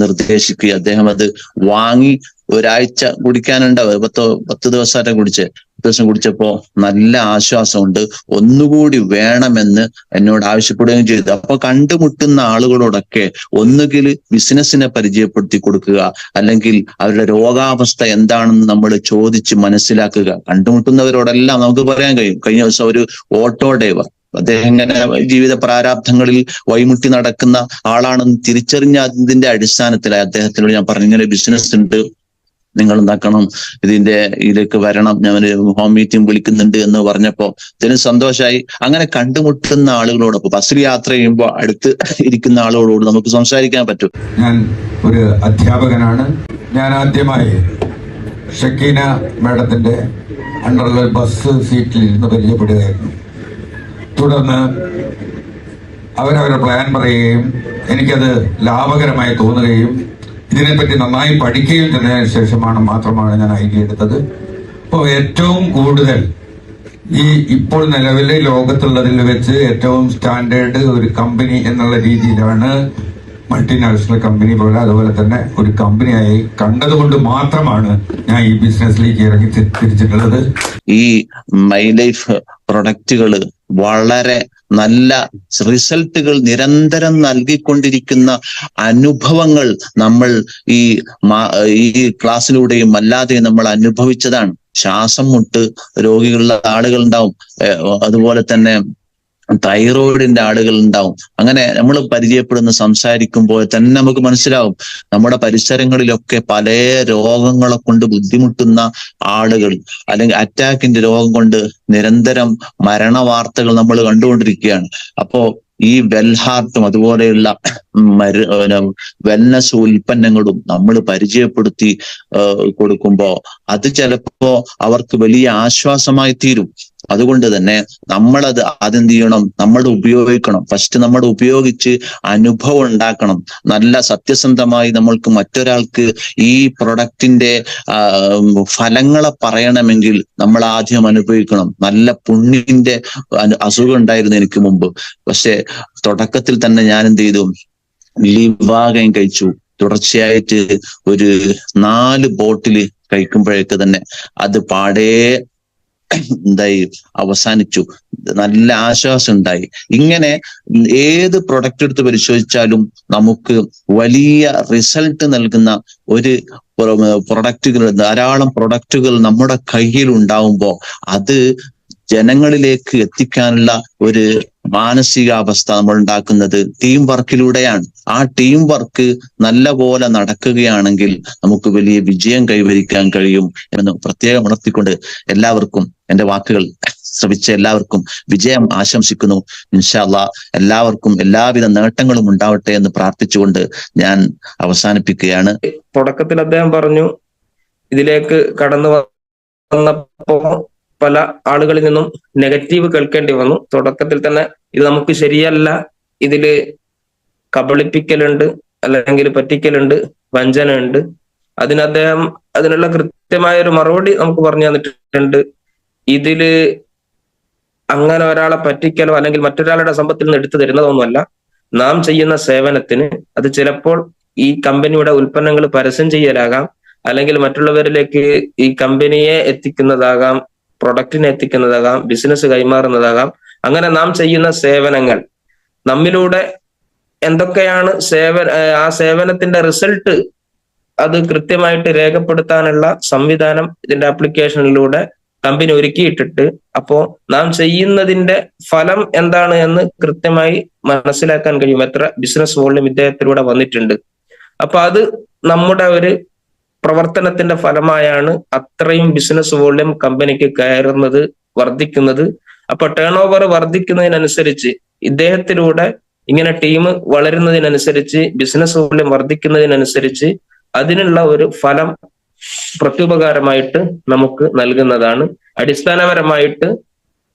നിർദ്ദേശിക്കുക. അദ്ദേഹം അത് വാങ്ങി ഒരാഴ്ച കുടിക്കാനുണ്ടാവും. 10 ദിവസമായിട്ട് ദിവസം കുടിച്ചപ്പോ നല്ല ആശ്വാസമുണ്ട്, ഒന്നുകൂടി വേണമെന്ന് എന്നോട് ആവശ്യപ്പെടുകയും ചെയ്തു. അപ്പൊ കണ്ടുമുട്ടുന്ന ആളുകളോടൊക്കെ ഒന്നുകിൽ ബിസിനസ്സിനെ പരിചയപ്പെടുത്തി കൊടുക്കുക, അല്ലെങ്കിൽ അവരുടെ രോഗാവസ്ഥ എന്താണെന്ന് നമ്മൾ ചോദിച്ച് മനസ്സിലാക്കുക. കണ്ടുമുട്ടുന്നവരോടെല്ലാം നമുക്ക് പറയാൻ കഴിയും. കഴിഞ്ഞ ദിവസം ഒരു ഓട്ടോ ഡ്രൈവർ, അദ്ദേഹം ഇങ്ങനെ ജീവിത പ്രാരാബ്ധങ്ങളിൽ വഴിമുട്ടി നടക്കുന്ന ആളാണെന്ന് തിരിച്ചറിഞ്ഞ അതിന്റെ അടിസ്ഥാനത്തിലായി അദ്ദേഹത്തിനോട് ഞാൻ പറഞ്ഞു, ഇങ്ങനെ ബിസിനസ് ഉണ്ട്, നിങ്ങൾ എന്താക്കണം, ഇതിലേക്ക് വരണം, ഞാൻ ഹോം മീറ്റിംഗ് വിളിക്കുന്നുണ്ട് എന്ന് പറഞ്ഞപ്പോ ഇതിന് സന്തോഷമായി. അങ്ങനെ കണ്ടുമുട്ടുന്ന ആളുകളോടൊപ്പം ബസ്സിൽ യാത്ര ചെയ്യുമ്പോൾ അടുത്ത് ഇരിക്കുന്ന ആളുകളോട് നമുക്ക് സംസാരിക്കാൻ പറ്റും. ഞാൻ ഒരു അധ്യാപകനാണ്. ഞാൻ ആദ്യമായി ഷക്കീന മാഡത്തിന്റെ അണ്ടറിൽ ബസ് സീറ്റിൽ ഇരുന്ന് പരിചയപ്പെടുകയായിരുന്നു. തുടർന്ന് അവരവരുടെ പ്ലാൻ പറയുകയും എനിക്കത് ലാഭകരമായി തോന്നുകയും ഇതിനെപ്പറ്റി നന്നായി പഠിക്കുകയും ചെയ്തതിനു ശേഷമാണ് മാത്രമാണ് ഞാൻ ഐഡിയ എടുത്തത്. അപ്പോൾ ഏറ്റവും കൂടുതൽ ഈ ഇപ്പോൾ നിലവിലെ ലോകത്തുള്ളതിൽ വെച്ച് ഏറ്റവും സ്റ്റാൻഡേർഡ് ഒരു കമ്പനി എന്നുള്ള രീതിയിലാണ് മൾട്ടിനാഷണൽ കമ്പനി പോലെ, അതുപോലെ തന്നെ ഒരു കമ്പനിയായി കണ്ടതുകൊണ്ട് മാത്രമാണ് ഞാൻ ഈ ബിസിനസ്സിലേക്ക് ഇറങ്ങി തിരിച്ചിട്ടുള്ളത്. ഈ മൈ ലൈഫ് പ്രൊഡക്റ്റുകൾ വളരെ നല്ല റിസൾട്ടുകൾ നിരന്തരം നൽകിക്കൊണ്ടിരിക്കുന്ന അനുഭവങ്ങൾ നമ്മൾ ഈ ക്ലാസ്സിലൂടെയും അല്ലാതെയും നമ്മൾ അനുഭവിച്ചതാണ്. ശ്വാസം മുട്ട് രോഗികളുള്ള ആളുകൾ ഉണ്ടാവും. അതുപോലെ തന്നെ തൈറോയിഡിന്റെ ആളുകൾ ഉണ്ടാവും. അങ്ങനെ നമ്മൾ പരിചയപ്പെടുന്ന സംസാരിക്കുമ്പോൾ തന്നെ നമുക്ക് മനസ്സിലാവും നമ്മുടെ പരിസരങ്ങളിലൊക്കെ പല രോഗങ്ങളെ കൊണ്ട് ബുദ്ധിമുട്ടുന്ന ആളുകൾ, അല്ലെങ്കിൽ അറ്റാക്കിന്റെ രോഗം കൊണ്ട് നിരന്തരം മരണ വാർത്തകൾ നമ്മൾ കണ്ടുകൊണ്ടിരിക്കുകയാണ്. അപ്പോ ഈ വെൽഹാർട്ടും അതുപോലെയുള്ള വെൽനസ് ഉൽപ്പന്നങ്ങളും നമ്മൾ പരിചയപ്പെടുത്തി കൊടുക്കുമ്പോ അത് ചിലപ്പോ അവർക്ക് വലിയ ആശ്വാസമായി തീരും. അതുകൊണ്ട് തന്നെ നമ്മളത് അതെന്ത് ചെയ്യണം, നമ്മൾ ഉപയോഗിക്കണം. ഫസ്റ്റ് നമ്മൾ ഉപയോഗിച്ച് അനുഭവം ഉണ്ടാക്കണം. നല്ല സത്യസന്ധമായി നമ്മൾക്ക് മറ്റൊരാൾക്ക് ഈ പ്രൊഡക്റ്റിന്റെ ഫലങ്ങളെ പറയണമെങ്കിൽ നമ്മൾ ആദ്യം അനുഭവിക്കണം. നല്ല പുണ്ണിന്റെ അസുഖം ഉണ്ടായിരുന്നു എനിക്ക് മുമ്പ്. പക്ഷെ തുടക്കത്തിൽ തന്നെ ഞാൻ എന്ത് ചെയ്തു, ലിവാഗൻ കഴിച്ചു. തുടർച്ചയായിട്ട് ഒരു 4 ബോട്ടില് കഴിക്കുമ്പോഴേക്ക് തന്നെ അത് പാടേ എന്തായി അവസാനിച്ചു. നല്ല ആശ്വാസം ഉണ്ടായി. ഇങ്ങനെ ഏത് പ്രൊഡക്റ്റ് എടുത്ത് പരിശോധിച്ചാലും നമുക്ക് വലിയ റിസൾട്ട് നൽകുന്ന ഒരു പ്രൊഡക്റ്റുകൾ, ധാരാളം പ്രൊഡക്റ്റുകൾ നമ്മുടെ കയ്യിൽ ഉണ്ടാവുമ്പോൾ അത് ജനങ്ങളിലേക്ക് എത്തിക്കാനുള്ള ഒരു മാനസികാവസ്ഥ നമ്മൾ ഉണ്ടാക്കുന്നത് ടീം വർക്കിലൂടെയാണ്. ആ ടീം വർക്ക് നല്ല പോലെ നടക്കുകയാണെങ്കിൽ നമുക്ക് വലിയ വിജയം കൈവരിക്കാൻ കഴിയും എന്ന് പ്രത്യേകം ഉണർത്തിക്കൊണ്ട് എല്ലാവർക്കും എന്റെ വാക്കുകൾ ശ്രവിച്ച എല്ലാവർക്കും വിജയം ആശംസിക്കുന്നു. ഇൻഷാ അല്ലാഹ് എല്ലാവർക്കും എല്ലാവിധ നേട്ടങ്ങളും ഉണ്ടാവട്ടെ എന്ന് പ്രാർത്ഥിച്ചുകൊണ്ട് ഞാൻ അവസാനിപ്പിക്കുകയാണ്. തുടക്കത്തിൽ അദ്ദേഹം പറഞ്ഞു, ഇതിലേക്ക് കടന്നു വന്നപ്പോ പല ആളുകളിൽ നിന്നും നെഗറ്റീവ് കേൾക്കേണ്ടി വന്നു. തുടക്കത്തിൽ തന്നെ ഇത് നമുക്ക് ശരിയല്ല, ഇതില് കബളിപ്പിക്കലുണ്ട്, അല്ലെങ്കിൽ പറ്റിക്കലുണ്ട്, വഞ്ചന ഉണ്ട്. അദ്ദേഹം അതിനുള്ള കൃത്യമായ ഒരു മറുപടി നമുക്ക് പറഞ്ഞു തന്നിട്ടുണ്ട്. ഇതില് അങ്ങനെ ഒരാളെ പറ്റിക്കലോ അല്ലെങ്കിൽ മറ്റൊരാളുടെ സമ്പത്തിൽ നിന്ന് എടുത്തു തരുന്നതൊന്നുമല്ല. നാം ചെയ്യുന്ന സേവനത്തിന് അത് ചിലപ്പോൾ ഈ കമ്പനിയുടെ ഉൽപ്പന്നങ്ങൾ പരസ്യം ചെയ്യലാകാം, അല്ലെങ്കിൽ മറ്റുള്ളവരിലേക്ക് ഈ കമ്പനിയെ എത്തിക്കുന്നതാകാം, പ്രൊഡക്റ്റിനെ എത്തിക്കുന്നതാകാം, ബിസിനസ് കൈമാറുന്നതാകാം. അങ്ങനെ നാം ചെയ്യുന്ന സേവനങ്ങൾ നമ്മിലൂടെ എന്തൊക്കെയാണ് ആ സേവനത്തിന്റെ റിസൾട്ട് അത് കൃത്യമായിട്ട് രേഖപ്പെടുത്താനുള്ള സംവിധാനം ഇതിന്റെ ആപ്ലിക്കേഷനിലൂടെ കമ്പനി ഒരുക്കിയിട്ടിട്ട്, അപ്പോ നാം ചെയ്യുന്നതിന്റെ ഫലം എന്താണ് എന്ന് കൃത്യമായി മനസ്സിലാക്കാൻ കഴിയും. എത്ര ബിസിനസ് വോള്യം ഇദ്ദേഹത്തിലൂടെ വന്നിട്ടുണ്ട്. അപ്പൊ അത് നമ്മുടെ ഒരു പ്രവർത്തനത്തിന്റെ ഫലമായാണ് അത്രയും ബിസിനസ് വോള്യം കമ്പനിക്ക് കയറുന്നത്, വർദ്ധിക്കുന്നത്. അപ്പൊ ടേൺ ഓവർ വർദ്ധിക്കുന്നതിനനുസരിച്ച്, ഇദ്ദേഹത്തിലൂടെ ഇങ്ങനെ ടീം വളരുന്നതിനനുസരിച്ച്, ബിസിനസ് വോള്യം വർദ്ധിക്കുന്നതിനനുസരിച്ച് അതിനുള്ള ഒരു ഫലം പ്രത്യുപകാരമായിട്ട് നമുക്ക് നൽകുന്നതാണ്. അടിസ്ഥാനപരമായിട്ട്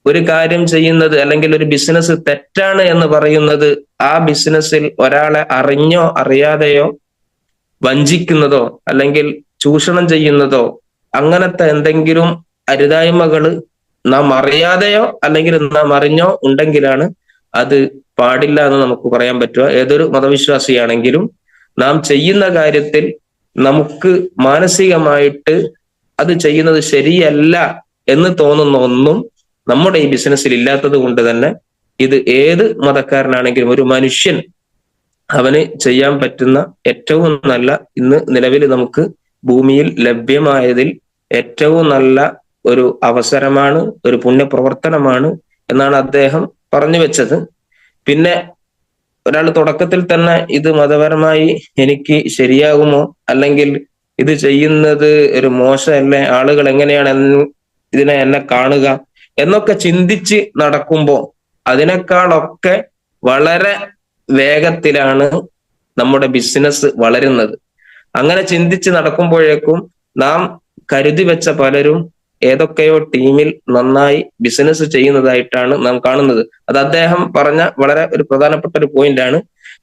ഒരു കാര്യം ചെയ്യുന്നത് അല്ലെങ്കിൽ ഒരു ബിസിനസ് തെറ്റാണ് എന്ന് പറയുന്നത് ആ ബിസിനസ്സിൽ ഒരാളെ അറിഞ്ഞോ അറിയാതെയോ വഞ്ചിക്കുന്നതോ അല്ലെങ്കിൽ ചൂഷണം ചെയ്യുന്നതോ അങ്ങനത്തെ എന്തെങ്കിലും അരുതായ്മകള് നാം അറിയാതെയോ അല്ലെങ്കിൽ നാം അറിഞ്ഞോ ഉണ്ടെങ്കിലാണ് അത് പാടില്ല എന്ന് നമുക്ക് പറയാൻ പറ്റുക. ഏതൊരു മതവിശ്വാസിയാണെങ്കിലും നാം ചെയ്യുന്ന കാര്യത്തിൽ നമുക്ക് മാനസികമായിട്ട് അത് ചെയ്യുന്നത് ശരിയല്ല എന്ന് തോന്നുന്ന ഒന്നും നമ്മുടെ ഈ ബിസിനസ്സിൽ ഇല്ലാത്തത് കൊണ്ട് തന്നെ ഇത് ഏത് മതക്കാരനാണെങ്കിലും ഒരു മനുഷ്യൻ അവന് ചെയ്യാൻ പറ്റുന്ന ഏറ്റവും നല്ല, ഇന്ന് നിലവിൽ നമുക്ക് ഭൂമിയിൽ ലഭ്യമായതിൽ ഏറ്റവും നല്ല ഒരു അവസരമാണ്, ഒരു പുണ്യപ്രവർത്തനമാണ് എന്നാണ് അദ്ദേഹം പറഞ്ഞു വെച്ചത്. പിന്നെ ഒരാൾ തുടക്കത്തിൽ തന്നെ ഇത് മതപരമായി എനിക്ക് ശരിയാകുമോ, അല്ലെങ്കിൽ ഇത് ചെയ്യുന്നത് ഒരു മോശമല്ലേ, ആളുകൾ എങ്ങനെയാണ് ഇതിനെ എന്നെ കാണുക എന്നൊക്കെ ചിന്തിച്ച് നടക്കുമ്പോൾ അതിനേക്കാളൊക്കെ വളരെ വേഗത്തിലാണ് നമ്മുടെ ബിസിനസ് വളരുന്നത്. അങ്ങനെ ചിന്തിച്ച് നടക്കുമ്പോഴേക്കും നാം കരുതി വെച്ച പലരും ഏതൊക്കെയോ ടീമിൽ നന്നായി ബിസിനസ് ചെയ്യുന്നതായിട്ടാണ് നാം കാണുന്നത്. അത് അദ്ദേഹം പറഞ്ഞ വളരെ ഒരു പ്രധാനപ്പെട്ട ഒരു പോയിന്റ് ആണ്.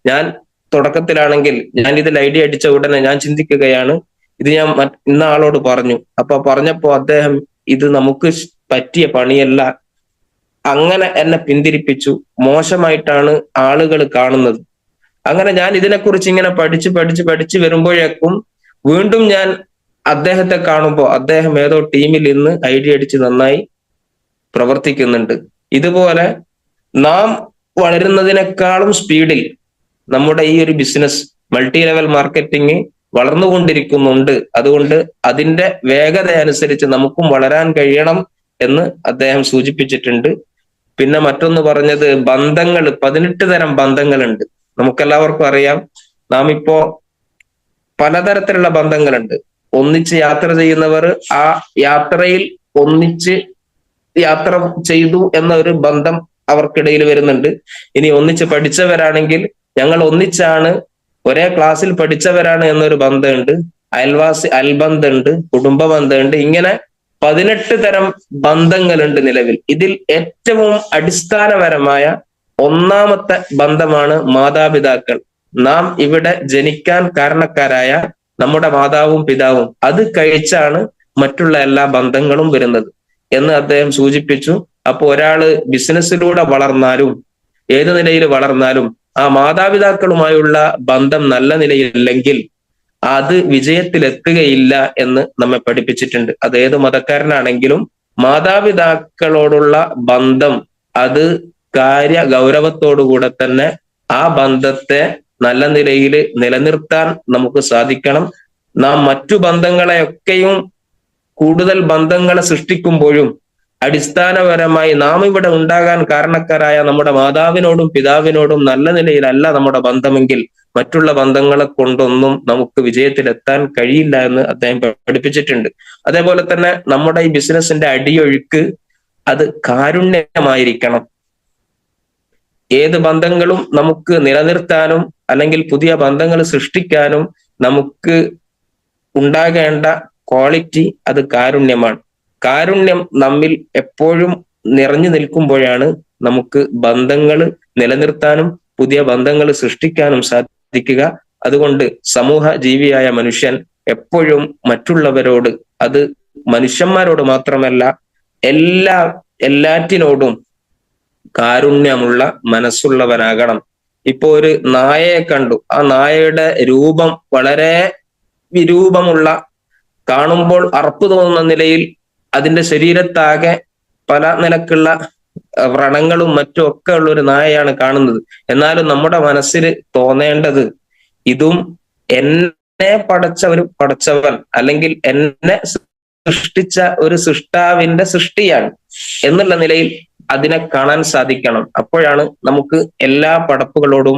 ഞാൻ തുടക്കത്തിലാണെങ്കിൽ ഞാൻ ഇതിൽ ഐഡിയ അടിച്ച ഉടനെ ഞാൻ ചിന്തിക്കുകയാണ്, ഇത് ഞാൻ ഇന്ന ആളോട് പറഞ്ഞു. അപ്പൊ പറഞ്ഞപ്പോ അദ്ദേഹം ഇത് നമുക്ക് പറ്റിയ പണിയല്ല, അങ്ങനെ എന്നെ പിന്തിരിപ്പിച്ചു, മോശമായിട്ടാണ് ആളുകൾ കാണുന്നത്. അങ്ങനെ ഞാൻ ഇതിനെക്കുറിച്ച് ഇങ്ങനെ പഠിച്ച് വരുമ്പോഴേക്കും വീണ്ടും ഞാൻ അദ്ദേഹത്തെ കാണുമ്പോൾ അദ്ദേഹം ഏതോ ടീമിൽ ഇന്ന് ഐഡിയ അടിച്ച് നന്നായി പ്രവർത്തിക്കുന്നുണ്ട്. ഇതുപോലെ നാം വളരുന്നതിനേക്കാളും സ്പീഡിൽ നമ്മുടെ ഈ ഒരു ബിസിനസ്, മൾട്ടി ലെവൽ മാർക്കറ്റിംഗ് വളർന്നുകൊണ്ടിരിക്കുന്നുണ്ട്. അതുകൊണ്ട് അതിന്റെ വേഗത അനുസരിച്ച് നമുക്കും വളരാൻ കഴിയണം എന്ന് അദ്ദേഹം സൂചിപ്പിച്ചിട്ടുണ്ട്. പിന്നെ മറ്റൊന്ന് പറഞ്ഞത് ബന്ധങ്ങൾ, 18 തരം ബന്ധങ്ങളുണ്ട്. നമുക്കെല്ലാവർക്കും അറിയാം, നാം ഇപ്പോ പലതരത്തിലുള്ള ബന്ധങ്ങളുണ്ട്. ഒന്നിച്ച് യാത്ര ചെയ്യുന്നവർ ആ യാത്രയിൽ ഒന്നിച്ച് യാത്ര ചെയ്തു എന്ന ഒരു ബന്ധം അവർക്കിടയിൽ വരുന്നുണ്ട്. ഇനി ഒന്നിച്ച് പഠിച്ചവരാണെങ്കിൽ ഞങ്ങൾ ഒന്നിച്ചാണ്, ഒരേ ക്ലാസ്സിൽ പഠിച്ചവരാണ് എന്നൊരു ബന്ധമുണ്ട്. അയൽബന്ധമുണ്ട്, കുടുംബ ബന്ധമുണ്ട്. ഇങ്ങനെ 18 തരം ബന്ധങ്ങളുണ്ട് നിലവിൽ. ഇതിൽ ഏറ്റവും അടിസ്ഥാനപരമായ ഒന്നാമത്തെ ബന്ധമാണ് മാതാപിതാക്കൾ. നാം ഇവിടെ ജനിക്കാൻ കാരണക്കാരായ നമ്മുടെ മാതാവും പിതാവും. അത് കഴിച്ചാണ് മറ്റുള്ള എല്ലാ ബന്ധങ്ങളും വരുന്നത് എന്ന് അദ്ദേഹം സൂചിപ്പിച്ചു. അപ്പൊ ഒരാള് ബിസിനസ്സിലൂടെ വളർന്നാലും ഏത് നിലയിൽ വളർന്നാലും ആ മാതാപിതാക്കളുമായുള്ള ബന്ധം നല്ല നിലയില്ലെങ്കിൽ അത് വിജയത്തിലെത്തുകയില്ല എന്ന് നമ്മെ പഠിപ്പിച്ചിട്ടുണ്ട്. അത് ഏത് മതക്കാരനാണെങ്കിലും മാതാപിതാക്കളോടുള്ള ബന്ധം അത് ഗൗരവത്തോടുകൂടെ തന്നെ ആ ബന്ധത്തെ നല്ല നിലയിൽ നിലനിർത്താൻ നമുക്ക് സാധിക്കണം. നാം മറ്റു ബന്ധങ്ങളെയൊക്കെയും കൂടുതൽ ബന്ധങ്ങളെ സൃഷ്ടിക്കുമ്പോഴും അടിസ്ഥാനപരമായി നാം ഇവിടെ ഉണ്ടാകാൻ കാരണക്കാരായ നമ്മുടെ മാതാവിനോടും പിതാവിനോടും നല്ല നിലയിലല്ല നമ്മുടെ ബന്ധമെങ്കിൽ മറ്റുള്ള ബന്ധങ്ങളെ കൊണ്ടൊന്നും നമുക്ക് വിജയത്തിലെത്താൻ കഴിയില്ല എന്ന് അദ്ദേഹം പഠിപ്പിച്ചിട്ടുണ്ട്. അതേപോലെ തന്നെ നമ്മുടെ ഈ ബിസിനസിന്റെ അടിയൊഴുക്ക് അത് കാരുണ്യമായിരിക്കണം. ഏത് ബന്ധങ്ങളും നമുക്ക് നിലനിർത്താനും അല്ലെങ്കിൽ പുതിയ ബന്ധങ്ങൾ സൃഷ്ടിക്കാനും നമുക്ക് ഉണ്ടാകേണ്ട ക്വാളിറ്റി അത് കാരുണ്യമാണ്. കാരുണ്യം നമ്മിൽ എപ്പോഴും നിറഞ്ഞു നിൽക്കുമ്പോഴാണ് നമുക്ക് ബന്ധങ്ങൾ നിലനിർത്താനും പുതിയ ബന്ധങ്ങൾ സൃഷ്ടിക്കാനും സാധിക്കുക. അതുകൊണ്ട് സമൂഹ ജീവിയായ മനുഷ്യൻ എപ്പോഴും മറ്റുള്ളവരോട്, അത് മനുഷ്യന്മാരോട് മാത്രമല്ല എല്ലാറ്റിനോടും കാരുണ്യമുള്ള മനസ്സുള്ളവനാകണം. ഇപ്പോ ഒരു നായയെ കണ്ടു, ആ നായയുടെ രൂപം വളരെ വിരൂപമുള്ള, കാണുമ്പോൾ അറപ്പ് തോന്നുന്ന നിലയിൽ അതിന്റെ ശരീരത്താകെ പല നിലക്കുള്ള വ്രണങ്ങളും മറ്റും ഒക്കെ ഉള്ള ഒരു നായയാണ് കാണുന്നത്. എന്നാലും നമ്മുടെ മനസ്സിൽ തോന്നേണ്ടത് ഇതും എന്നെ പടച്ചവൻ അല്ലെങ്കിൽ എന്നെ സൃഷ്ടിച്ച ഒരു സൃഷ്ടാവിന്റെ സൃഷ്ടിയാണ് എന്നുള്ള നിലയിൽ അതിനെ കാണാൻ സാധിക്കണം. അപ്പോഴാണ് നമുക്ക് എല്ലാ പടപ്പുകളോടും,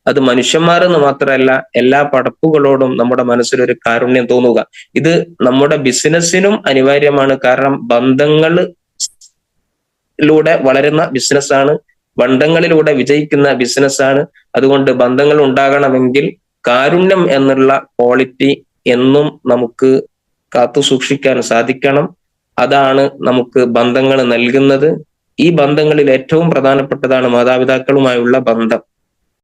അത് മനുഷ്യന്മാരെന്ന് മാത്രമല്ല എല്ലാ പടപ്പുകളോടും നമ്മുടെ മനസ്സിലൊരു കാരുണ്യം തോന്നുക. ഇത് നമ്മുടെ ബിസിനസ്സിനും അനിവാര്യമാണ്. കാരണം ബന്ധങ്ങളിലൂടെ വളരുന്ന ബിസിനസ്സാണ്, ബന്ധങ്ങളിലൂടെ വിജയിക്കുന്ന ബിസിനസ്സാണ്. അതുകൊണ്ട് ബന്ധങ്ങൾ ഉണ്ടാകണമെങ്കിൽ കാരുണ്യം എന്നുള്ള ക്വാളിറ്റി എന്നും നമുക്ക് കാത്തു സൂക്ഷിക്കാൻ സാധിക്കണം. അതാണ് നമുക്ക് ബന്ധങ്ങൾ നൽകുന്നത്. ഈ ബന്ധങ്ങളിൽ ഏറ്റവും പ്രധാനപ്പെട്ടതാണ് മാതാപിതാക്കളുമായുള്ള ബന്ധം.